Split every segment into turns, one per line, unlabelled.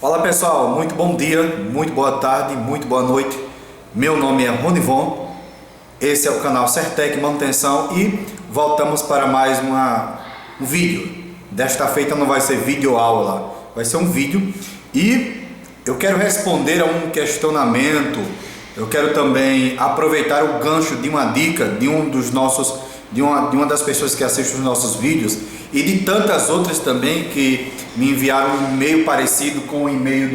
Fala pessoal, muito bom dia, muito boa tarde, muito boa noite. Meu nome é Ronivon, esse é o canal Certec Manutenção e voltamos para mais um vídeo. Desta feita não vai ser vídeo aula, vai ser um vídeo e eu quero responder a um questionamento. Eu quero também aproveitar o gancho de uma dica de uma das pessoas que assiste os nossos vídeos e de tantas outras também que me enviaram um e-mail parecido com o e-mail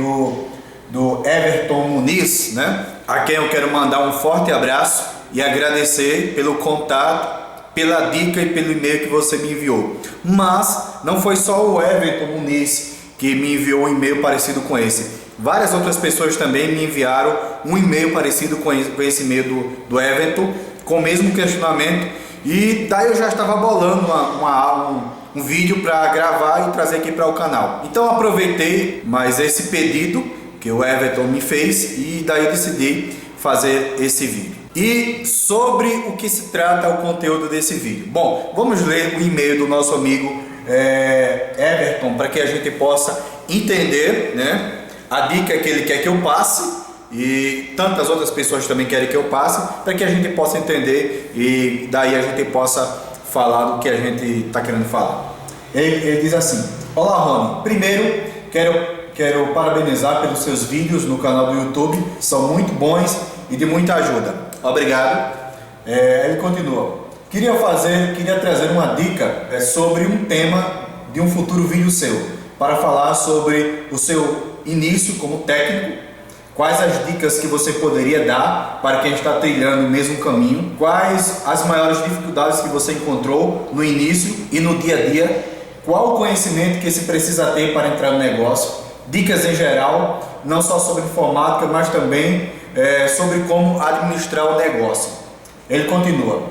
do Everton Muniz, né? A quem eu quero mandar um forte abraço e agradecer pelo contato, pela dica e pelo e-mail que você me enviou. Mas não foi só o Everton Muniz que me enviou um e-mail parecido com esse. Várias outras pessoas também me enviaram um e-mail parecido com esse e-mail do Everton, com o mesmo questionamento. E daí eu já estava bolando um vídeo para gravar e trazer aqui para o canal. Então aproveitei mais esse pedido que o Everton me fez e daí eu decidi fazer esse vídeo. E sobre o que se trata o conteúdo desse vídeo? Bom, vamos ler o e-mail do nosso amigo Everton para que a gente possa entender, né, a dica que ele quer que eu passe. E tantas outras pessoas também querem que eu passe, para que a gente possa entender e daí a gente possa falar do que a gente está querendo falar. Ele diz assim: olá Rony, primeiro quero parabenizar pelos seus vídeos no canal do YouTube, são muito bons e de muita ajuda. Obrigado. Ele continua: queria trazer uma dica sobre um tema de um futuro vídeo seu, para falar sobre o seu início como técnico. Quais as dicas que você poderia dar para quem está trilhando o mesmo caminho? Quais as maiores dificuldades que você encontrou no início e no dia a dia? Qual o conhecimento que se precisa ter para entrar no negócio? Dicas em geral, não só sobre informática, mas também sobre como administrar o negócio. Ele continua: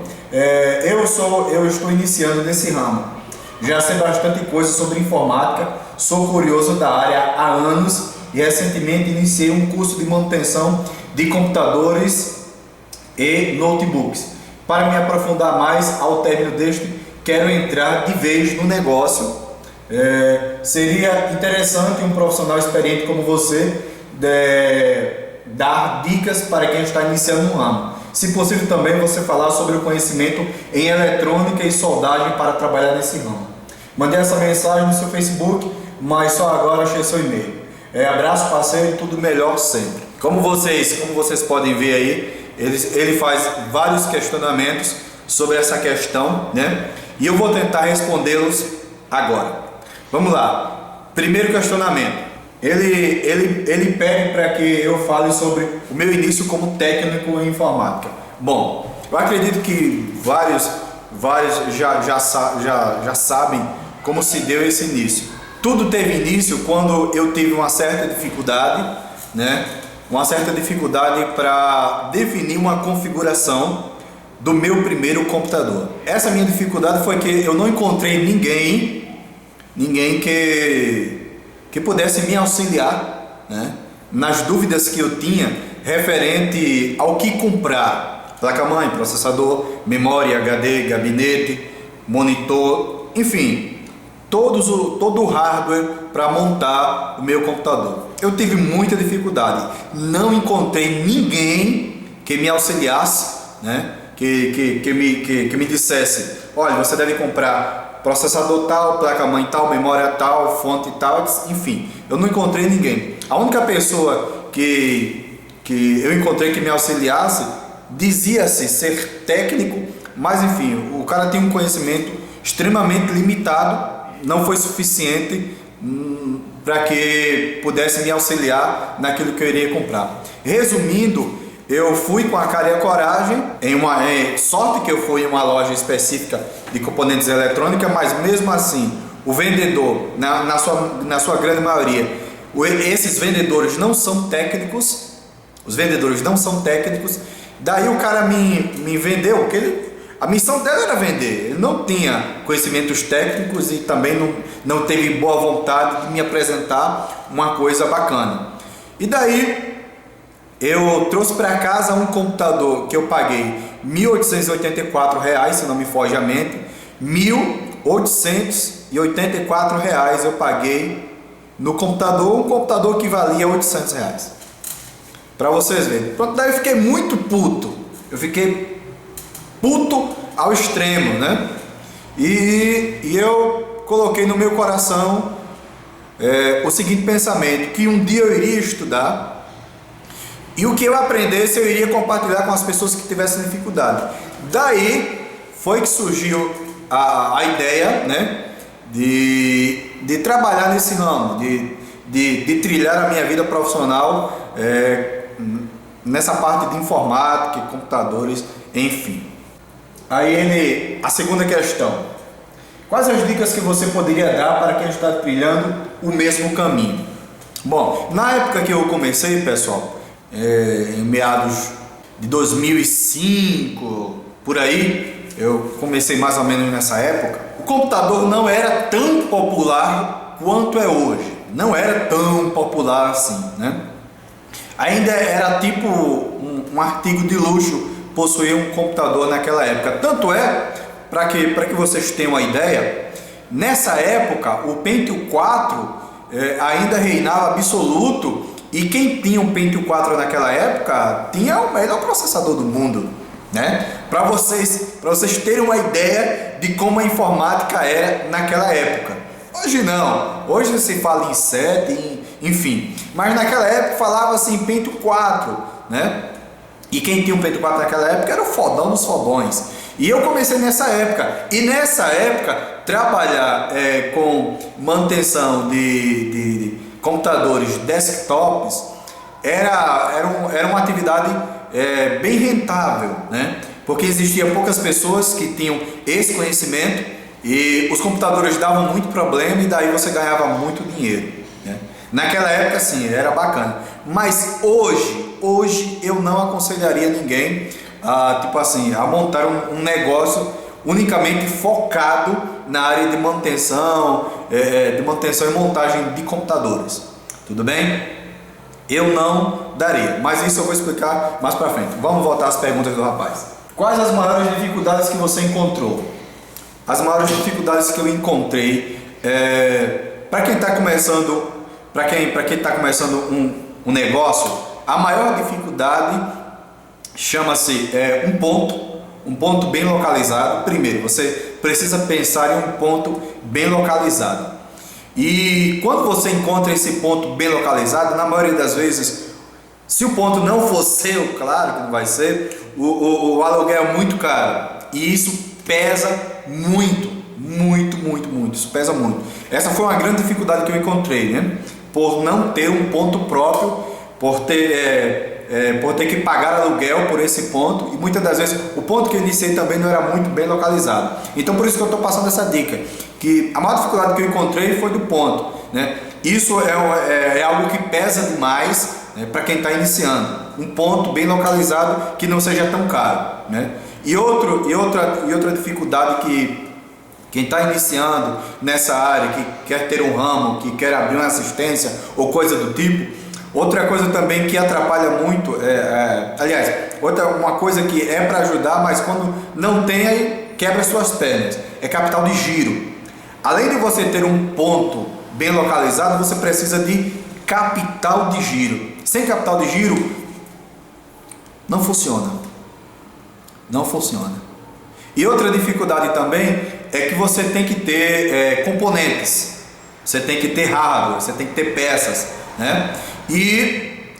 eu estou iniciando nesse ramo. Já sei bastante coisa sobre informática, sou curioso da área há anos e recentemente iniciei um curso de manutenção de computadores e notebooks. Para me aprofundar mais, ao término deste, quero entrar de vez no negócio. Seria interessante um profissional experiente como você dar dicas para quem está iniciando no ramo. Se possível também você falar sobre o conhecimento em eletrônica e soldagem para trabalhar nesse ramo. Mandei essa mensagem no seu Facebook, mas só agora achei seu e-mail. Abraço parceiro, tudo melhor sempre. Como vocês podem ver aí, ele faz vários questionamentos sobre essa questão, né? E eu vou tentar respondê-los agora. Vamos lá. Primeiro questionamento. Ele pede para que eu fale sobre o meu início como técnico em informática. Bom, eu acredito que vários já sabem como se deu esse início. Tudo teve início quando eu tive uma certa dificuldade, né? Uma certa dificuldade para definir uma configuração do meu primeiro computador. Essa minha dificuldade foi que eu não encontrei ninguém que pudesse me auxiliar, né, nas dúvidas que eu tinha referente ao que comprar: placa-mãe, processador, memória, HD, gabinete, monitor, enfim, todo o hardware para montar o meu computador. Eu tive muita dificuldade, não encontrei ninguém que me auxiliasse, né? que me dissesse: olha, você deve comprar processador tal, placa-mãe tal, memória tal, fonte tal, enfim, eu não encontrei ninguém. A única pessoa que eu encontrei que me auxiliasse dizia-se ser técnico, mas enfim, o cara tem um conhecimento extremamente limitado, não foi suficiente para que pudesse me auxiliar naquilo que eu iria comprar. Resumindo, eu fui com a cara e a coragem, sorte que eu fui em uma loja específica de componentes eletrônicos, mas mesmo assim, o vendedor, na sua grande maioria, esses vendedores não são técnicos, daí o cara me vendeu, a missão dele era vender, ele não tinha conhecimentos técnicos e também não teve boa vontade de me apresentar uma coisa bacana. E daí eu trouxe para casa um computador que eu paguei R$ 1.884, se não me foge a mente. R$ 1.884 eu paguei no computador, um computador que valia R$ 800. Para vocês verem. Pronto, daí eu fiquei muito puto. Eu fiquei puto ao extremo, né? E eu coloquei no meu coração o seguinte pensamento, que um dia eu iria estudar e o que eu aprendesse eu iria compartilhar com as pessoas que tivessem dificuldade. Daí foi que surgiu a ideia, né, de trabalhar nesse ramo, de trilhar a minha vida profissional nessa parte de informática, computadores, enfim. Aí a segunda questão: quais as dicas que você poderia dar para quem está trilhando o mesmo caminho? Bom, na época que eu comecei, pessoal, em meados de 2005, por aí, eu comecei mais ou menos nessa época, o computador não era tão popular quanto é hoje. Não era tão popular assim, né? Ainda era tipo um artigo de luxo possuir um computador naquela época. Tanto é, para que vocês tenham uma ideia, nessa época o Pentium 4 ainda reinava absoluto, e quem tinha um Pentium 4 naquela época tinha o melhor processador do mundo, né? Para vocês terem uma ideia de como a informática era naquela época. Hoje não, hoje se fala em i7, enfim, mas naquela época falava-se em Pentium 4, né? E quem tinha um Pentium 4 naquela época era o fodão dos fodões. E eu comecei nessa época. E nessa época, trabalhar com manutenção de computadores desktops era uma atividade bem rentável, né? Porque existiam poucas pessoas que tinham esse conhecimento e os computadores davam muito problema e daí você ganhava muito dinheiro, né? Naquela época, sim, era bacana. Mas hoje eu não aconselharia ninguém a montar um negócio unicamente focado na área de manutenção, e montagem de computadores. Tudo bem? Eu não daria, mas isso eu vou explicar mais para frente. Vamos voltar às perguntas do rapaz. Quais as maiores dificuldades que você encontrou? As maiores dificuldades que eu encontrei para quem está começando, um negócio, a maior dificuldade chama-se um ponto bem localizado. Primeiro, você precisa pensar em um ponto bem localizado. E quando você encontra esse ponto bem localizado, na maioria das vezes, se o ponto não for seu, claro que não vai ser, o aluguel é muito caro. E isso pesa muito, isso pesa muito. Essa foi uma grande dificuldade que eu encontrei, né? Por não ter um ponto próprio, por ter que pagar aluguel por esse ponto, e muitas das vezes o ponto que eu iniciei também não era muito bem localizado. Então por isso que eu estou passando essa dica, que a maior dificuldade que eu encontrei foi do ponto, né? Isso é algo que pesa demais, né, para quem está iniciando. Um ponto bem localizado que não seja tão caro, né? E outra dificuldade que quem está iniciando nessa área, que quer ter um ramo, que quer abrir uma assistência ou coisa do tipo, outra coisa também que atrapalha muito, uma coisa que é para ajudar, mas quando não tem, aí quebra suas pernas, é capital de giro. Além de você ter um ponto bem localizado, você precisa de capital de giro. Sem capital de giro, não funciona. Não funciona. E outra dificuldade também é que você tem que ter componentes, você tem que ter hardware, você tem que ter peças, né? E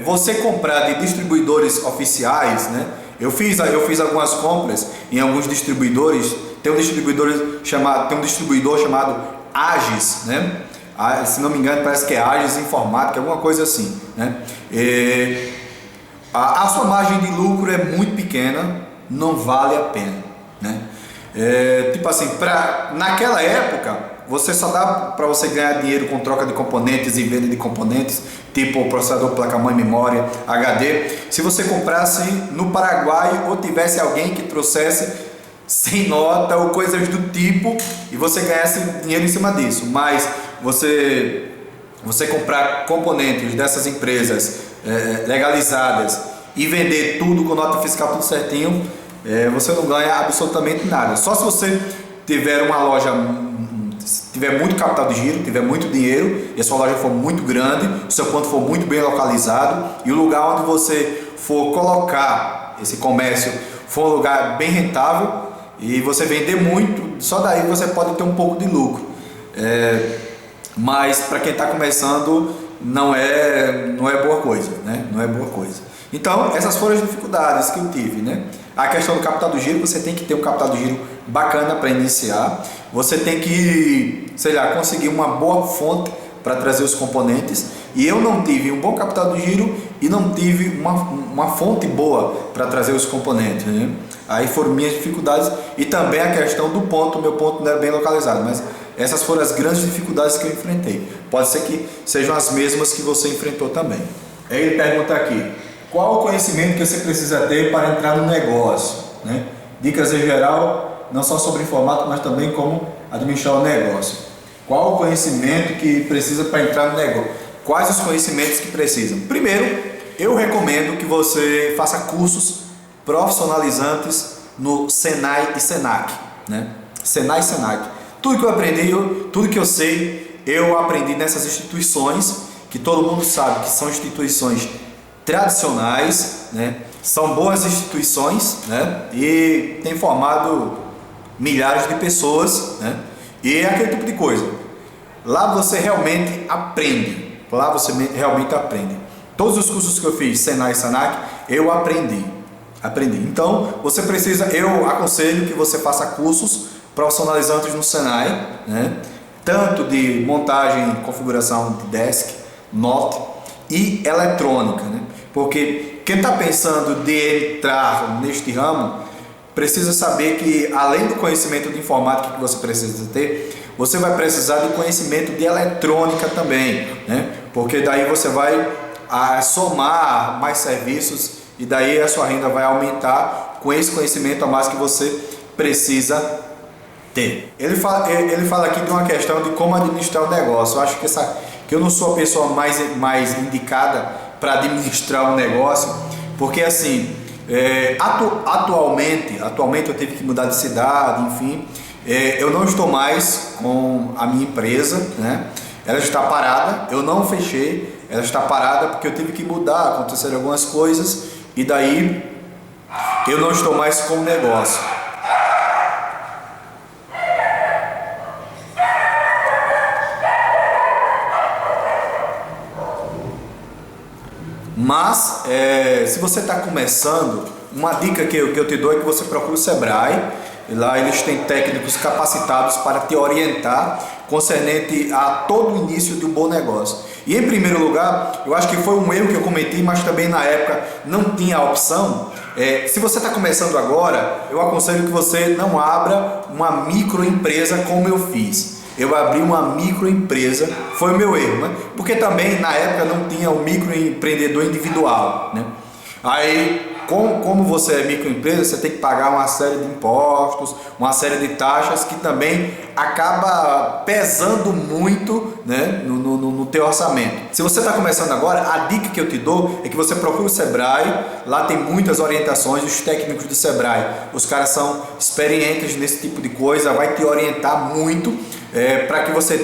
você comprar de distribuidores oficiais, né? Eu fiz algumas compras em alguns distribuidores. Tem um distribuidor chamado Agis, né? Se não me engano, parece que é Agis Informática, alguma coisa assim, né? A sua margem de lucro é muito pequena, não vale a pena, né? Naquela época, você só dá para você ganhar dinheiro com troca de componentes e venda de componentes, tipo processador, placa-mãe, memória, HD, se você comprasse no Paraguai ou tivesse alguém que trouxesse sem nota ou coisas do tipo e você ganhasse dinheiro em cima disso. Mas você comprar componentes dessas empresas legalizadas e vender tudo com nota fiscal tudo certinho, você não ganha absolutamente nada. Só se você tiver uma loja se tiver muito capital de giro, tiver muito dinheiro e a sua loja for muito grande, o seu ponto for muito bem localizado e o lugar onde você for colocar esse comércio for um lugar bem rentável e você vender muito, só daí você pode ter um pouco de lucro. Mas para quem está começando não é boa coisa, né? Não é boa coisa. Então essas foram as dificuldades que eu tive, né? A questão do capital do giro, você tem que ter um capital de giro bacana para iniciar. Você tem que, sei lá, conseguir uma boa fonte para trazer os componentes. E eu não tive um bom capital de giro e não tive uma fonte boa para trazer os componentes, né? Aí foram minhas dificuldades e também a questão do ponto. Meu ponto não era bem localizado, mas essas foram as grandes dificuldades que eu enfrentei. Pode ser que sejam as mesmas que você enfrentou também. Aí ele pergunta aqui: qual o conhecimento que você precisa ter para entrar no negócio, né? Dicas em geral, não só sobre informática, mas também como administrar o negócio. Qual o conhecimento que precisa para entrar no negócio? Quais os conhecimentos que precisam? Primeiro, eu recomendo que você faça cursos profissionalizantes no Senai e Senac, né? Senai e Senac. Tudo que eu aprendi, tudo que eu sei, eu aprendi nessas instituições, que todo mundo sabe que são instituições tradicionais, né? São boas instituições, né? E tem formado milhares de pessoas, né? E é aquele tipo de coisa. Lá você realmente aprende. Lá você realmente aprende. Todos os cursos que eu fiz, Senai e Senac, eu aprendi. Então, você precisa, eu aconselho que você faça cursos profissionalizantes no Senai, né? Tanto de montagem e configuração de desk, note e eletrônica, né? Porque quem está pensando de entrar neste ramo precisa saber que, além do conhecimento de informática que você precisa ter, você vai precisar de conhecimento de eletrônica também, né? Porque daí você vai somar mais serviços e daí a sua renda vai aumentar com esse conhecimento a mais que você precisa ter. Ele fala aqui de uma questão de como administrar o negócio. Eu acho que eu não sou a pessoa mais indicada para administrar um negócio, porque assim, atualmente eu tive que mudar de cidade, enfim, eu não estou mais com a minha empresa, né? Ela está parada, eu não fechei, ela está parada porque eu tive que mudar, aconteceram algumas coisas e daí eu não estou mais com o negócio. Mas, se você está começando, uma dica que eu te dou é que você procure o Sebrae. Lá eles têm técnicos capacitados para te orientar concernente a todo o início de um bom negócio. E em primeiro lugar, eu acho que foi um erro que eu cometi, mas também na época não tinha a opção. Se você está começando agora, eu aconselho que você não abra uma microempresa como eu fiz. Eu abri uma microempresa, foi o meu erro, né? Porque também na época não tinha o microempreendedor individual, né? Aí, como você é microempresa, você tem que pagar uma série de impostos, uma série de taxas que também acaba pesando muito, né, no teu orçamento. Se você está começando agora, a dica que eu te dou é que você procure o Sebrae. Lá tem muitas orientações, os técnicos do Sebrae, os caras são experientes nesse tipo de coisa, vai te orientar muito. Para que você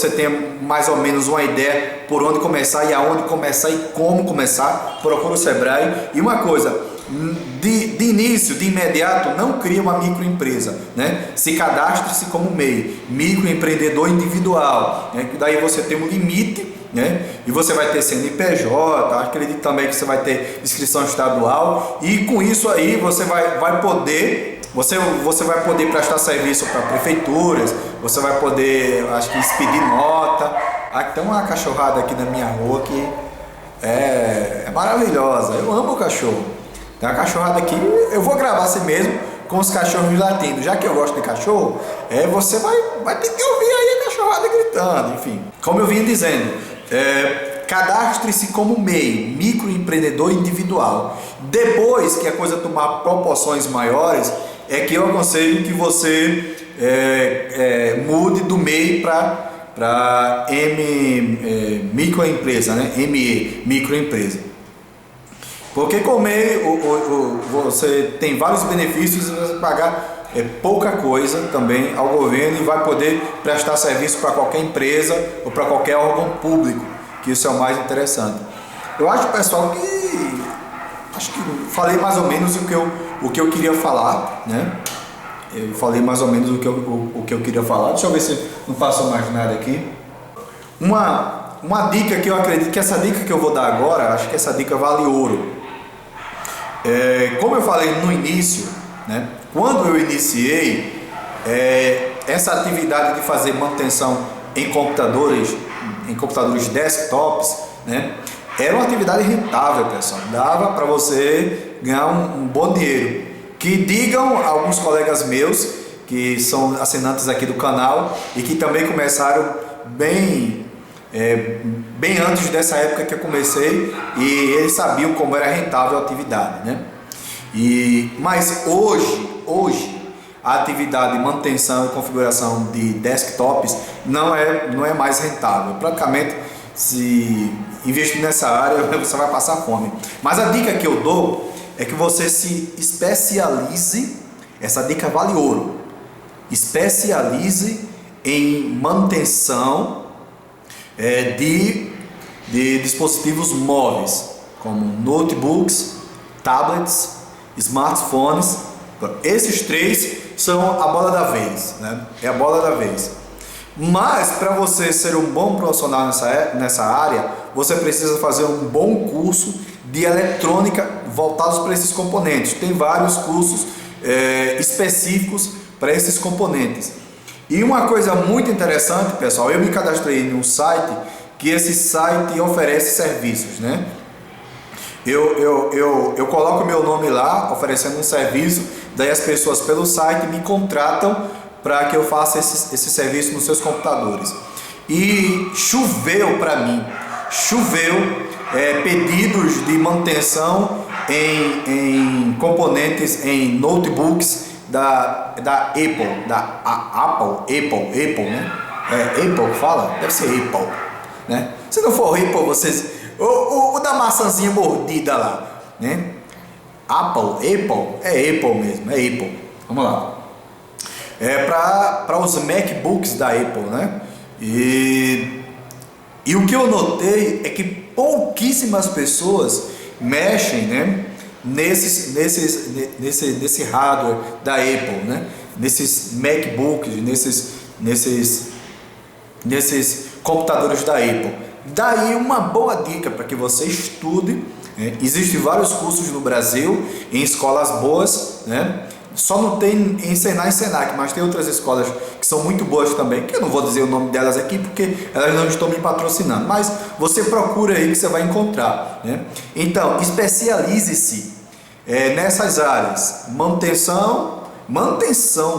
tenha mais ou menos uma ideia por onde começar e aonde começar e como começar, procura o Sebrae. E uma coisa, de início, de imediato, não cria uma microempresa, né? Se cadastre-se como MEI, microempreendedor individual, né? Que daí você tem um limite, né? E você vai ter CNPJ, acredito também que você vai ter inscrição estadual e com isso aí você vai poder prestar serviço para prefeituras, você vai poder, acho que, expedir nota. Tem uma cachorrada aqui na minha rua que é maravilhosa, eu amo o cachorro. Tem uma cachorrada aqui, eu vou gravar assim mesmo, com os cachorros latindo. Já que eu gosto de cachorro, você vai ter que ouvir aí a cachorrada gritando, enfim. Como eu vinha dizendo, cadastre-se como MEI, microempreendedor individual. Depois que a coisa tomar proporções maiores, é que eu aconselho que você mude do MEI para microempresa, né? ME, microempresa. Porque com MEI você tem vários benefícios e você vai pagar é pouca coisa também ao governo e vai poder prestar serviço para qualquer empresa ou para qualquer órgão público, que isso é o mais interessante. Eu acho, pessoal, que acho que falei mais ou menos o que eu queria falar, né? Eu falei mais ou menos o que eu queria falar. Deixa eu ver se não passou mais nada aqui. Uma dica que eu acredito que essa dica que eu vou dar agora, acho que essa dica vale ouro. Como eu falei no início, né? Quando eu iniciei essa atividade de fazer manutenção em computadores desktops, né? Era uma atividade rentável, pessoal. Dava para você ganhar um bom dinheiro. Que digam alguns colegas meus que são assinantes aqui do canal e que também começaram bem antes dessa época que eu comecei, e eles sabiam como era rentável a atividade, né? Mas hoje a atividade de manutenção e configuração de desktops não é mais rentável. Praticamente, se investir nessa área, você vai passar fome. Mas a dica que eu dou é que você se especialize. Essa dica vale ouro. Especialize em manutenção de dispositivos móveis, como notebooks, tablets, smartphones. Esses três são a bola da vez, né? É a bola da vez. Mas para você ser um bom profissional nessa área, você precisa fazer um bom curso de eletrônica voltados para esses componentes. Tem vários cursos específicos para esses componentes. E uma coisa muito interessante, pessoal, eu me cadastrei num site que esse site oferece serviços, né? Eu coloco meu nome lá, oferecendo um serviço, daí as pessoas pelo site me contratam para que eu faça esse serviço nos seus computadores. E choveu para mim, pedidos de manutenção em componentes, em notebooks da Apple, Apple, né? Apple que fala? Deve ser Apple, né? Se não for Apple, vocês... O da maçãzinha mordida lá, né? Apple, é Apple mesmo, é Apple. Vamos lá. Para os MacBooks da Apple, né? E o que eu notei é que pouquíssimas pessoas mexem, né, nesse hardware da Apple, né? Nesses MacBooks, nesses computadores da Apple. Daí uma boa dica para que você estude, né? Existem vários cursos no Brasil, em escolas boas, né? Só não tem em Senai e Senac, mas tem outras escolas que são muito boas também, que eu não vou dizer o nome delas aqui porque elas não estão me patrocinando, mas você procura aí que você vai encontrar, né? Então, especialize-se nessas áreas: manutenção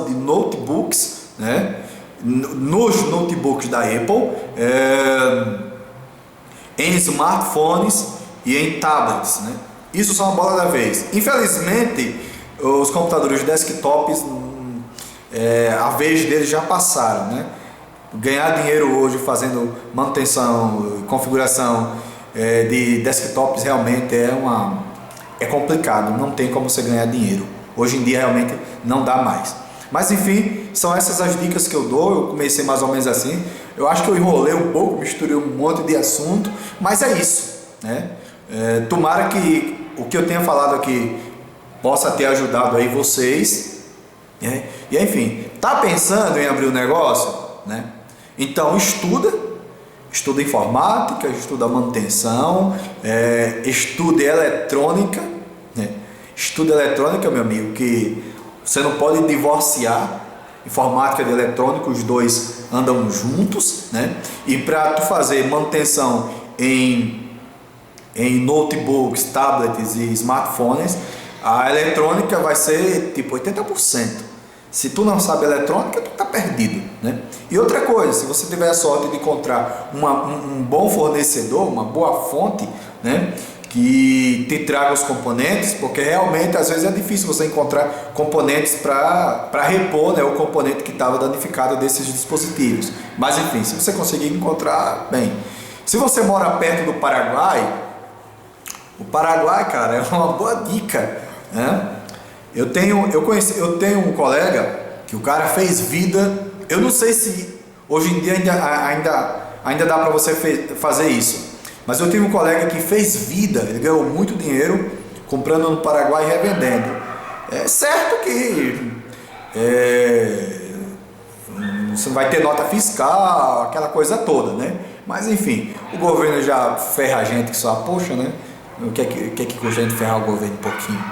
de notebooks, né? Nos notebooks da Apple, em smartphones e em tablets, né? Isso são a bola da vez. Infelizmente, os computadores desktops, a vez deles já passaram, né? Ganhar dinheiro hoje fazendo manutenção, configuração de desktops realmente é complicado, não tem como você ganhar dinheiro. Hoje em dia realmente não dá mais. Mas enfim, são essas as dicas que eu dou. Eu comecei mais ou menos assim. Eu acho que eu enrolei um pouco, misturei um monte de assunto, mas é isso, né? Tomara que o que eu tenha falado aqui possa ter ajudado aí vocês, né? E enfim, tá pensando em abrir um negócio, né? Então estuda informática, estuda manutenção, estuda eletrônica, né? Estuda eletrônica, meu amigo, que você não pode divorciar informática de eletrônica, os dois andam juntos, né? E para tu fazer manutenção em notebooks, tablets e smartphones, a eletrônica vai ser tipo 80%. Se tu não sabe eletrônica, tu tá perdido, né? E outra coisa, se você tiver a sorte de encontrar um bom fornecedor, uma boa fonte, né, que te traga os componentes, porque realmente às vezes é difícil você encontrar componentes para repor, né, o componente que estava danificado desses dispositivos. Mas enfim, se você conseguir encontrar, bem. Se você mora perto do Paraguai, o Paraguai, cara, é uma boa dica, né? Eu tenho um colega que o cara fez vida. Eu não sei se hoje em dia ainda dá para você fazer isso. Mas eu tenho um colega que fez vida, ele ganhou muito dinheiro comprando no Paraguai e revendendo. É certo que você vai ter nota fiscal, aquela coisa toda, né? Mas enfim, o governo já ferra a gente que só, poxa, né? O que é que custa a gente ferrar o governo um pouquinho?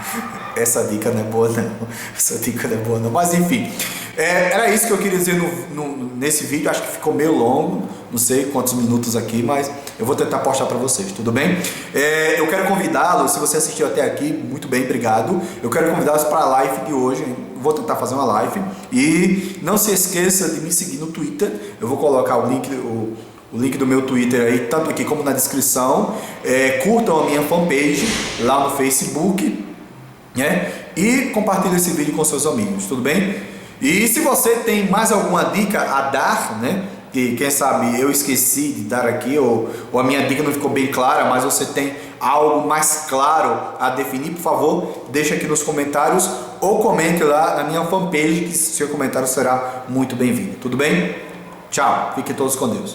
Essa dica não é boa não, essa dica não é boa não, mas enfim. Era isso que eu queria dizer nesse vídeo, acho que ficou meio longo, não sei quantos minutos aqui, mas eu vou tentar postar para vocês, tudo bem? Eu quero convidá-los, se você assistiu até aqui, muito bem, obrigado. Eu quero convidá-los para a live de hoje, vou tentar fazer uma live. E não se esqueça de me seguir no Twitter, eu vou colocar o link do meu Twitter aí, tanto aqui como na descrição. Curtam a minha fanpage lá no Facebook, né? E compartilhem esse vídeo com seus amigos, tudo bem? E se você tem mais alguma dica a dar, né? Que quem sabe eu esqueci de dar aqui, ou a minha dica não ficou bem clara, mas você tem algo mais claro a definir, por favor, deixa aqui nos comentários ou comente lá na minha fanpage, que seu comentário será muito bem-vindo. Tudo bem? Tchau, fiquem todos com Deus.